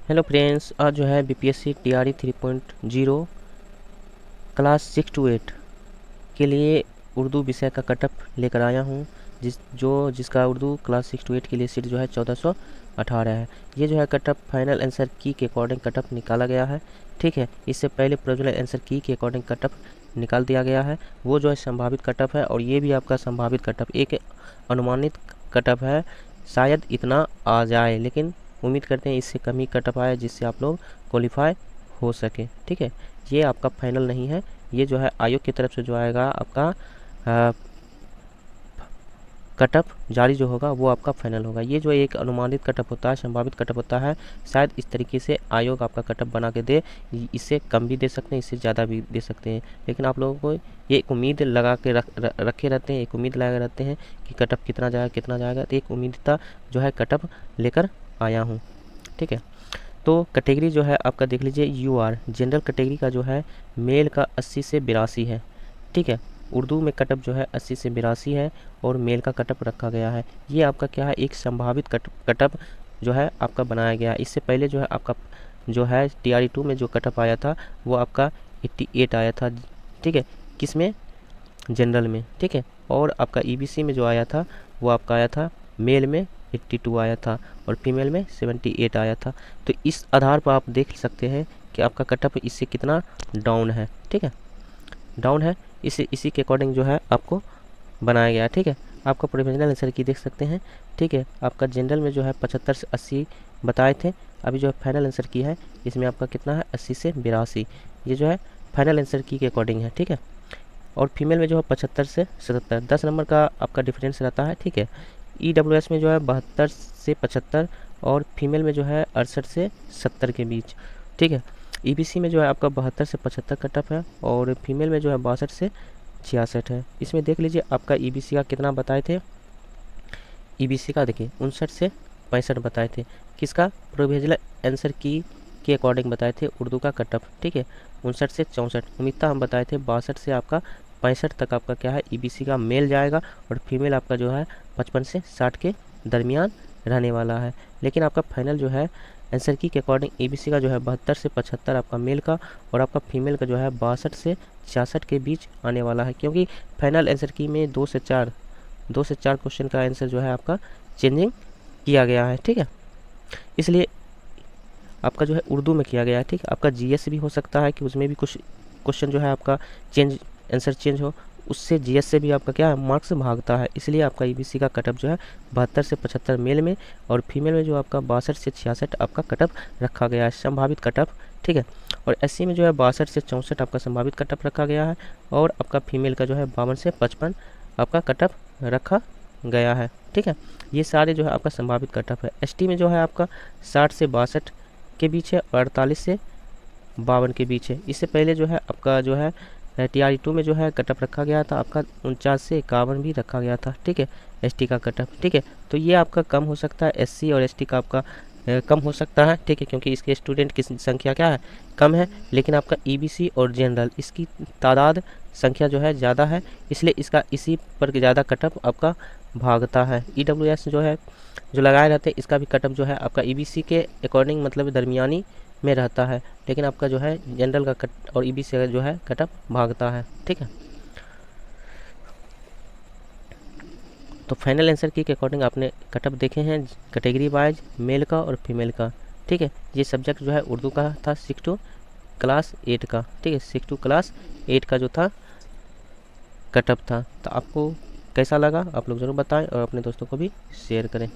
Hello friends, आज जो है बीपीएससी टीआरई 3.0 क्लास 6 to 8 के लिए उर्दू विषय का कटअप लेकर आया हूँ। जिसका उर्दू क्लास 6 to 8 के लिए सीट जो है 1418 है। ये जो है कटअप फाइनल आंसर की के अकॉर्डिंग कटअप निकाला गया है। ठीक है, इससे पहले प्रोविजनल आंसर की के अकॉर्डिंग कटअप निकाल दिया गया है। वो जो है संभावित कटअप है और ये भी आपका संभावित कटअप एक अनुमानित कटअप है। शायद इतना आ जाए, लेकिन उम्मीद करते हैं इससे कम ही कटअप आए जिससे आप लोग क्वालिफाई हो सके। ठीक है, ये आपका फाइनल नहीं है। ये जो है आयोग की तरफ से जो आएगा आपका कटअप जारी जो होगा वो आपका फाइनल होगा। ये जो एक अनुमानित कटअप होता है, संभावित कटअप होता है, शायद इस तरीके से आयोग आपका कटअप बना के दे। इससे कम भी दे सकते हैं, इससे ज़्यादा भी दे सकते हैं, लेकिन आप लोगों को ये एक उम्मीद लगा के रखे रहते हैं, एक उम्मीद लगाए रहते हैं कि कटअप कितना जाएगा। तो एक उम्मीदता जो है कटअप लेकर आया हूँ। ठीक है, तो कैटेगरी जो है आपका देख लीजिए, यूआर जनरल कैटेगरी का जो है मेल का 80 से 82 है। ठीक है, उर्दू में कटअप जो है 80 से 82 है और मेल का कटअप रखा गया है। ये आपका क्या है, एक संभावित कटअप जो है आपका बनाया गया है। इससे पहले जो है आपका जो है टीआरई 2 में जो कटअप आया था वो आपका 88 आया था। ठीक है, किस में, जनरल में। ठीक है, और आपका ईबीसी में जो आया था वो आपका आया था मेल में 82 आया था और फीमेल में 78 आया था। तो इस आधार पर आप देख सकते हैं कि आपका कटअप इससे कितना डाउन है। ठीक है, डाउन है, इसी के अकॉर्डिंग जो है आपको बनाया गया है। ठीक है, आपका प्रोविजनल आंसर की देख सकते हैं। ठीक है, आपका जनरल में जो है 75 से 80 बताए थे, अभी जो है फाइनल आंसर की है इसमें आपका कितना है, 80 से 82। ये जो है फाइनल आंसर की के अकॉर्डिंग है। ठीक है, और फीमेल में जो है 75 से 77, 10 नंबर का आपका डिफरेंस रहता है। ठीक है, ईडब्ल्यूएस में जो है 72 से 75 और फीमेल में जो है 68 से 70 के बीच। ठीक है, ईबीसी में जो है आपका 72 से 75 कटअप है और फीमेल में जो है 62 से 66 है। इसमें देख लीजिए आपका ईबीसी का कितना बताए थे, ईबीसी का देखिए 59 से 65 बताए थे। किसका, प्रोविजनल आंसर की के अकॉर्डिंग बताए थे उर्दू का कटअप। ठीक है, 59 से 64। उम्मीदता हम बताए थे 62 से आपका 65 तक आपका क्या है, ईबीसी का मेल जाएगा और फीमेल आपका जो है 55 से 60 के दरमियान रहने वाला है। लेकिन आपका फाइनल जो है आंसर की के अकॉर्डिंग ईबीसी का जो है 72 से 75 आपका मेल का और आपका फीमेल का जो है 62 से 66 के बीच आने वाला है, क्योंकि फाइनल आंसर की में 2 से 4 क्वेश्चन का आंसर जो है आपका चेंजिंग किया गया है। ठीक है, इसलिए आपका जो है उर्दू में किया गया है। ठीक है, आपका जीएस भी हो सकता है कि उसमें भी कुछ क्वेश्चन जो है आपका आंसर चेंज हो, उससे जीएस से भी आपका क्या है, मार्क्स भागता है। इसलिए आपका ईबीसी का कटअप जो है 72 से 75 मेल में और फीमेल में जो आपका 62 से 66 आपका कटअप रखा गया है, संभावित कटअप। ठीक है, और एससी में जो है 62 से 64 आपका संभावित कटअप रखा गया है और आपका फीमेल का जो है 52 से 55 आपका कटअप रखा गया है। ठीक है, ये सारे जो है आपका संभावित कटअप है। एसटी में जो है आपका 60 से 62 के बीच है और 48 से 52 के बीच है। इससे पहले जो है आपका जो है टीआरई 2 में जो है कटअप रखा गया था आपका 49 से 51 भी रखा गया था। ठीक है, एसटी का कटअप। ठीक है, तो ये आपका कम हो सकता है, एससी और एसटी का आपका कम हो सकता है। ठीक है, क्योंकि इसके स्टूडेंट की संख्या क्या है, कम है, लेकिन आपका ईबीसी और जनरल इसकी तादाद संख्या जो है ज़्यादा है, इसलिए इसका इसी पर ज़्यादा कटअप आपका भागता है। ईडब्ल्यूएस जो है जो लगाए रहते हैं इसका भी कटअप जो है आपका ईबीसी के अकॉर्डिंग मतलब दरमियानी में रहता है, लेकिन आपका जो है जनरल का कट और ईबीसी का जो है कटअप भागता है। ठीक है, तो फाइनल आंसर की के अकॉर्डिंग आपने कटअप देखे हैं कैटेगरी वाइज मेल का और फीमेल का। ठीक है, ये सब्जेक्ट जो है उर्दू का था 6 to क्लास 8 का। ठीक है, 6 to क्लास 8 का जो था कटअप था। तो आपको कैसा लगा आप लोग ज़रूर बताएं और अपने दोस्तों को भी शेयर करें।